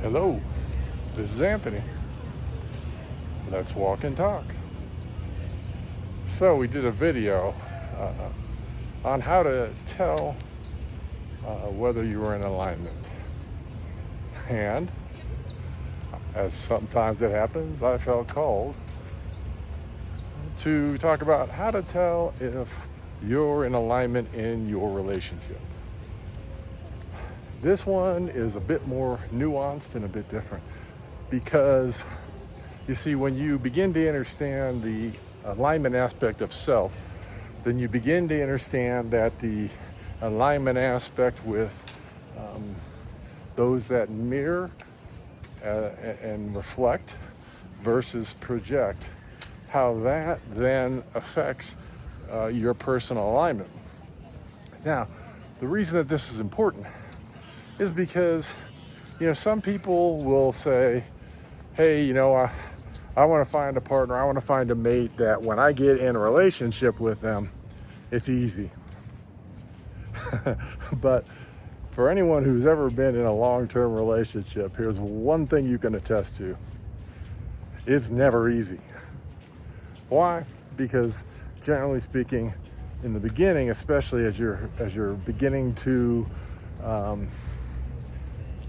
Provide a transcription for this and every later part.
Hello, this is Anthony. Let's walk and talk. So we did a video on how to tell whether you were in alignment. And as sometimes it happens, I felt called to talk about how to tell if you're in alignment in your relationship. This one is a bit more nuanced and a bit different because you see, when you begin to understand the alignment aspect of self, then you begin to understand that the alignment aspect with those that mirror and reflect versus project, how that then affects your personal alignment. Now, the reason that this is important is because, some people will say, hey, I want to find a partner, I want to find a mate that when I get in a relationship with them, it's easy. But for anyone who's ever been in a long-term relationship, here's one thing you can attest to. It's never easy. Why? Because generally speaking, in the beginning, especially as you're beginning to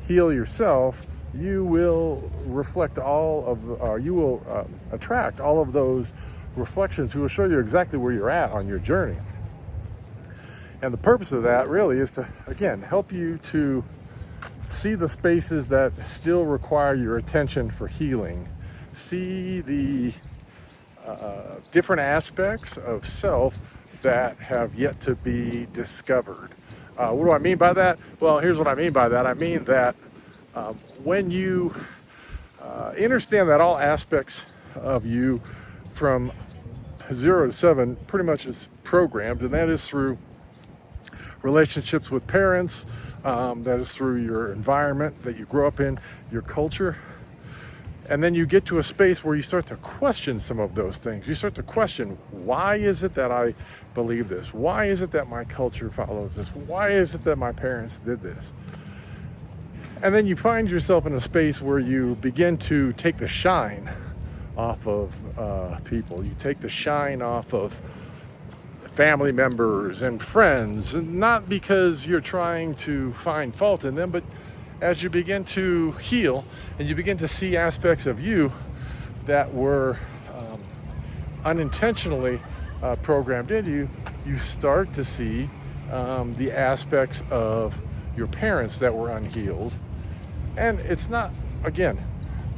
heal yourself, you will reflect you will attract all of those reflections who will show you exactly where you're at on your journey. And the purpose of that really is to, again, help you to see the spaces that still require your attention for healing. See the different aspects of self that have yet to be discovered. What do I mean by that? Well, here's what I mean by that. I mean that when you understand that all aspects of you from 0 to 7 pretty much is programmed, and that is through relationships with parents, that is through your environment that you grow up in, your culture. And then you get to a space where you start to question some of those things. You start to question, why is it that I believe this? Why is it that my culture follows this? Why is it that my parents did this? And then you find yourself in a space where you begin to take the shine off of people. You take the shine off of family members and friends, and not because you're trying to find fault in them, but as you begin to heal and you begin to see aspects of you that were unintentionally programmed into you, you start to see the aspects of your parents that were unhealed. And it's not, again,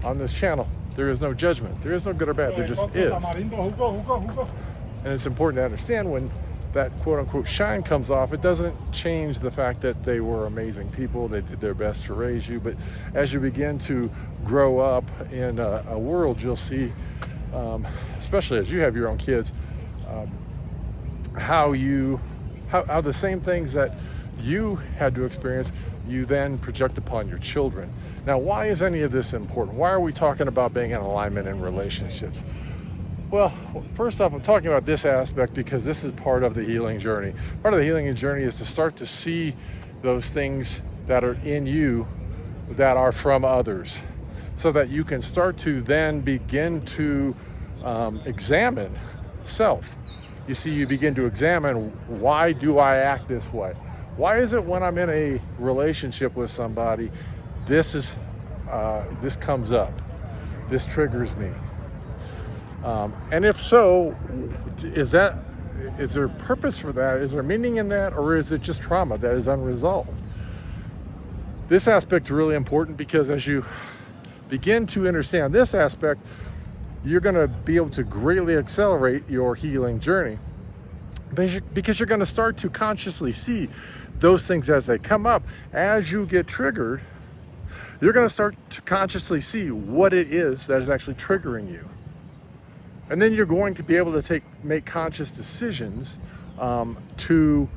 on this channel, there is no judgment. There is no good or bad. There just is. And it's important to understand when that quote-unquote shine comes off, it doesn't change the fact that they were amazing people. They did their best to raise you. But as you begin to grow up in a world, you'll see, especially as you have your own kids, how the same things that you had to experience, you then project upon your children. Now, why is any of this important? Why are we talking about being in alignment in relationships? Well, first off, I'm talking about this aspect because this is part of the healing journey. Part of the healing journey is to start to see those things that are in you that are from others, so that you can start to then begin to examine self. You see, you begin to examine, why do I act this way? Why is it when I'm in a relationship with somebody, this comes up, this triggers me? And if so, is there purpose for that? Is there meaning in that? Or is it just trauma that is unresolved? This aspect is really important because as you begin to understand this aspect, you're going to be able to greatly accelerate your healing journey, because you're going to start to consciously see those things as they come up. As you get triggered, you're going to start to consciously see what it is that is actually triggering you. And then you're going to be able to make conscious decisions to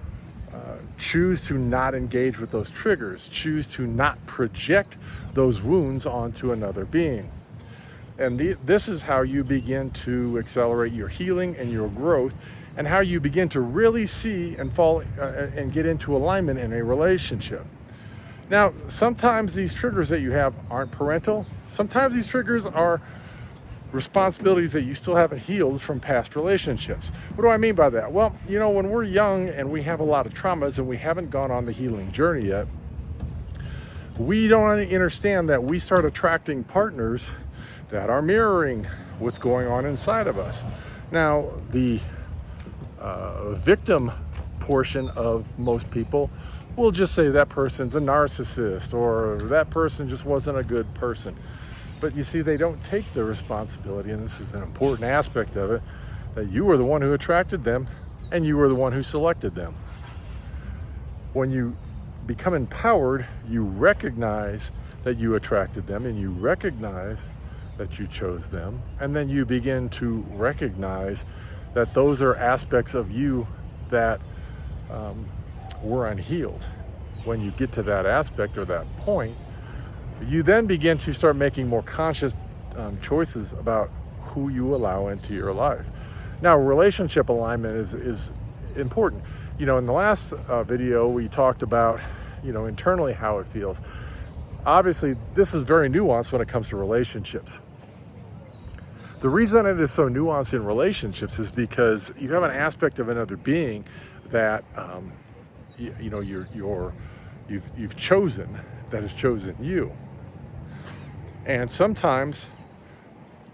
choose to not engage with those triggers, choose to not project those wounds onto another being. And this is how you begin to accelerate your healing and your growth, and how you begin to really see and fall and get into alignment in a relationship. Now, sometimes these triggers that you have aren't parental. Sometimes these triggers are responsibilities that you still haven't healed from past relationships. What do I mean by that? Well, when we're young and we have a lot of traumas and we haven't gone on the healing journey yet, we don't understand that we start attracting partners that are mirroring what's going on inside of us. Now, the victim portion of most people will just say that person's a narcissist or that person just wasn't a good person. But you see, they don't take the responsibility, and this is an important aspect of it, that you were the one who attracted them and you were the one who selected them. When you become empowered, you recognize that you attracted them and you recognize that you chose them, and then you begin to recognize that those are aspects of you that were unhealed. When you get to that aspect or that point, you then begin to start making more conscious choices about who you allow into your life. Now, relationship alignment is important. In the last video, we talked about, internally how it feels. Obviously, this is very nuanced when it comes to relationships. The reason it is so nuanced in relationships is because you have an aspect of another being that you've chosen, that has chosen you. And sometimes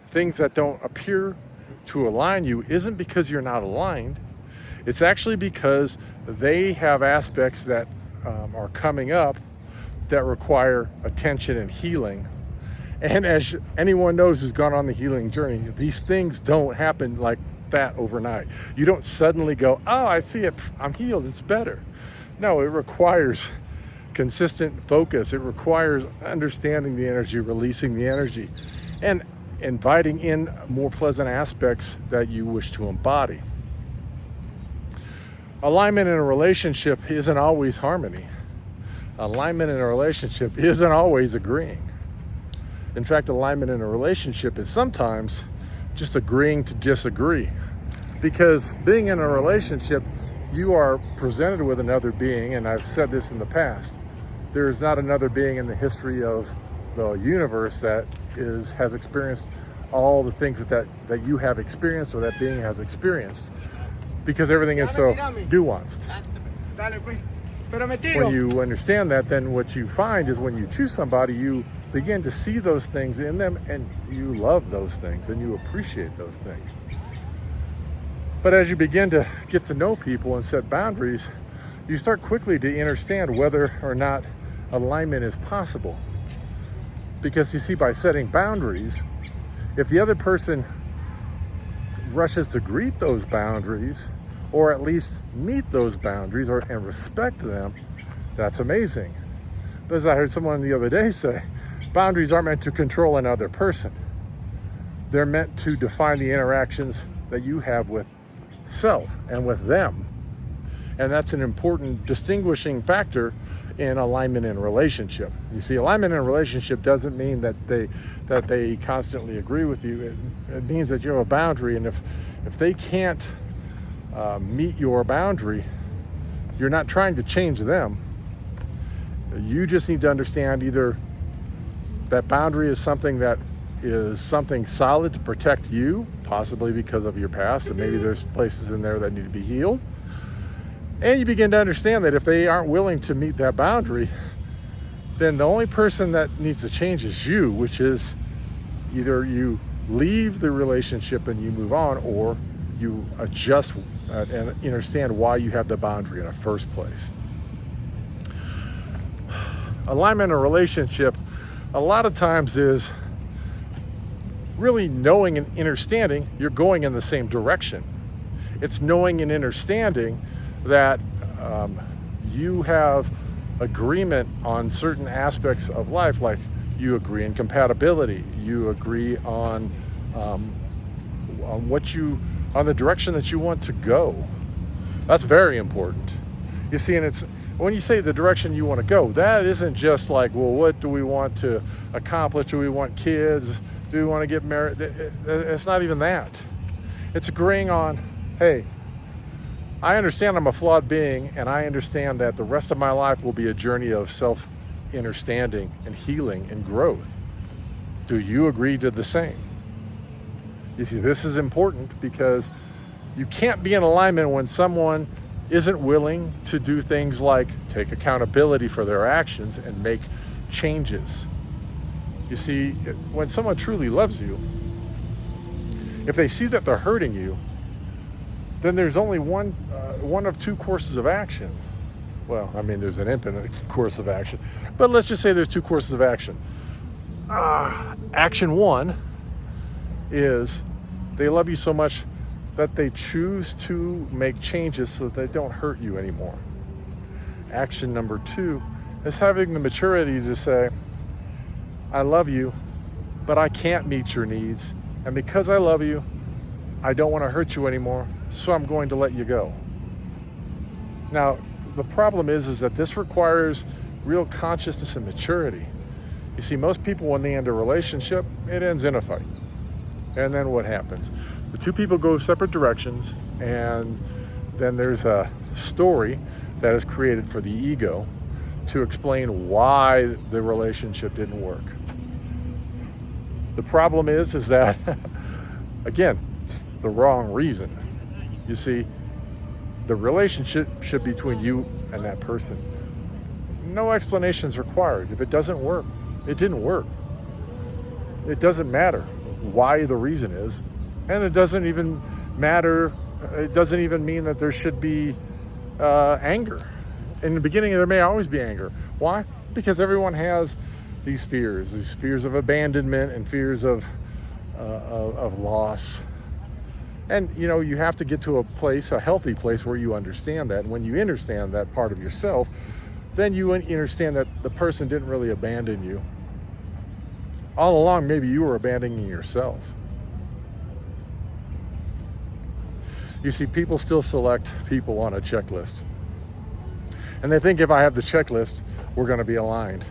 things that don't appear to align you isn't because you're not aligned. It's actually because they have aspects that are coming up that require attention and healing. And as anyone knows who's gone on the healing journey, these things don't happen like that overnight. You don't suddenly go, oh, I see it, I'm healed, it's better. No, it requires consistent focus. It requires understanding the energy, releasing the energy, and inviting in more pleasant aspects that you wish to embody. Alignment in a relationship isn't always harmony. Alignment in a relationship isn't always agreeing. In fact, alignment in a relationship is sometimes just agreeing to disagree. Because being in a relationship, you are presented with another being, and I've said this in the past, there is not another being in the history of the universe that has experienced all the things that you have experienced or that being has experienced, because everything is so nuanced. When you understand that, then what you find is when you choose somebody, you begin to see those things in them, and you love those things and you appreciate those things. But as you begin to get to know people and set boundaries, you start quickly to understand whether or not alignment is possible. Because you see, by setting boundaries, if the other person rushes to greet those boundaries, or at least meet those boundaries and respect them, that's amazing. But as I heard someone the other day say, boundaries aren't meant to control another person. They're meant to define the interactions that you have with self and with them. And that's an important distinguishing factor in alignment in a relationship. You see, alignment in a relationship doesn't mean that they constantly agree with you. It means that you have a boundary, and if they can't meet your boundary, you're not trying to change them. You just need to understand either that boundary is something solid to protect you, possibly because of your past, and maybe there's places in there that need to be healed. And you begin to understand that if they aren't willing to meet that boundary, then the only person that needs to change is you, which is either you leave the relationship and you move on, or you adjust and understand why you have the boundary in the first place. Alignment in a relationship a lot of times is really knowing and understanding you're going in the same direction. It's knowing and understanding that you have agreement on certain aspects of life, like you agree in compatibility, you agree on the direction that you want to go. That's very important. You see, and it's when you say the direction you want to go, that isn't just like, well, what do we want to accomplish? Do we want kids? Do we want to get married? It's not even that. It's agreeing on, hey, I understand I'm a flawed being, and I understand that the rest of my life will be a journey of understanding and healing and growth. Do you agree to the same? You see, this is important because you can't be in alignment when someone isn't willing to do things like take accountability for their actions and make changes. You see, when someone truly loves you, if they see that they're hurting you, then there's only one of two courses of action. Well, I mean, there's an infinite course of action, but let's just say there's two courses of action. Action one is they love you so much that they choose to make changes so that they don't hurt you anymore. Action number two is having the maturity to say, I love you, but I can't meet your needs. And because I love you, I don't want to hurt you anymore, so I'm going to let you go. Now, the problem is that this requires real consciousness and maturity. You see, most people, when they end a relationship, it ends in a fight. And then what happens? The two people go separate directions, and then there's a story that is created for the ego to explain why the relationship didn't work. The problem is that, again, it's the wrong reason. You see, the relationship should be between you and that person. No explanation is required. If it doesn't work, it didn't work. It doesn't matter why the reason is, and it doesn't even matter. It doesn't even mean that there should be anger. In the beginning, there may always be anger. Why? Because everyone has these fears of abandonment and fears of loss. And, you know, you have to get to a healthy place where you understand that. And when you understand that part of yourself, then you understand that the person didn't really abandon you. All along, maybe you were abandoning yourself. You see, people still select people on a checklist. And they think if I have the checklist, we're going to be aligned.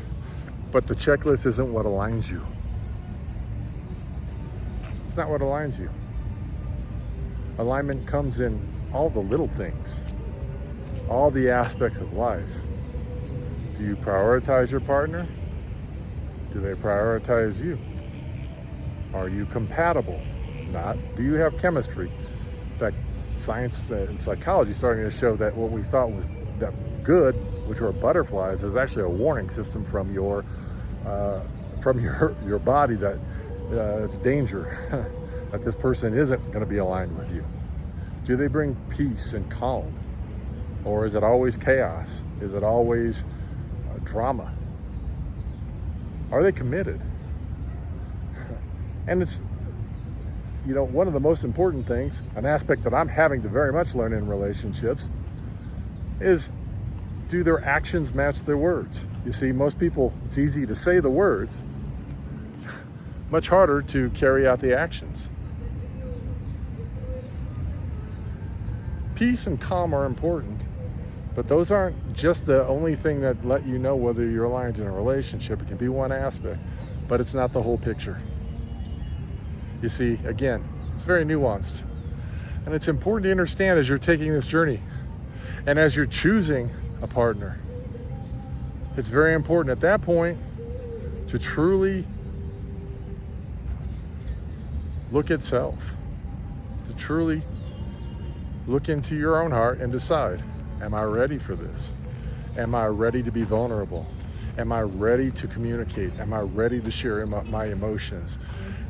But the checklist isn't what aligns you. It's not what aligns you. Alignment comes in all the little things, all the aspects of life. Do you prioritize your partner? Do they prioritize you? Are you compatible? Not. Do you have chemistry? In fact, science and psychology is starting to show that what we thought was that good, which were butterflies, is actually a warning system from your body that it's danger, that this person isn't going to be aligned with you. Do they bring peace and calm? Or is it always chaos? Is it always drama? Are they committed? And it's, you know, one of the most important things, an aspect that I'm having to very much learn in relationships, is do their actions match their words? You see, most people, it's easy to say the words, much harder to carry out the actions. Peace and calm are important, but those aren't just the only thing that let you know whether you're aligned in a relationship. It can be one aspect, but it's not the whole picture. You see, again, it's very nuanced. And it's important to understand as you're taking this journey and as you're choosing a partner. It's very important at that point to truly look at self, to truly look into your own heart and decide, am I ready for this? Am I ready to be vulnerable? Am I ready to communicate? Am I ready to share my emotions?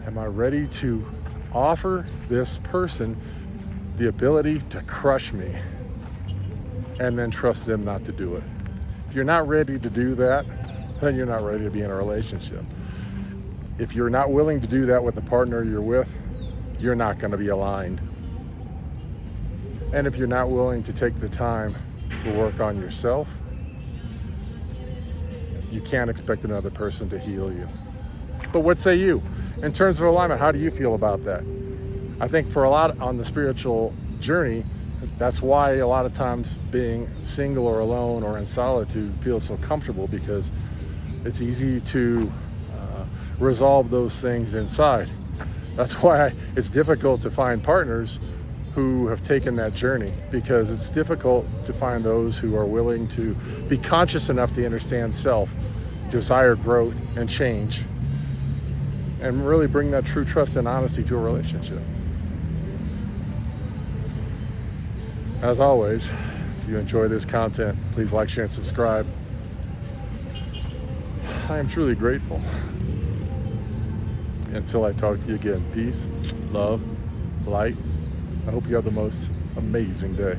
Am I ready to offer this person the ability to crush me and then trust them not to do it? If you're not ready to do that, then you're not ready to be in a relationship. If you're not willing to do that with the partner you're with, you're not going to be aligned. And if you're not willing to take the time to work on yourself, you can't expect another person to heal you. But what say you? In terms of alignment, how do you feel about that? I think for a lot on the spiritual journey, that's why a lot of times being single or alone or in solitude feels so comfortable, because it's easy to resolve those things inside. That's why it's difficult to find partners who have taken that journey, because it's difficult to find those who are willing to be conscious enough to understand self desire growth and change, and really bring that true trust and honesty to a relationship. As always, if you enjoy this content, please like, share, and subscribe. I am truly grateful. Until I talk to you again, peace, love, light. I hope you have the most amazing day.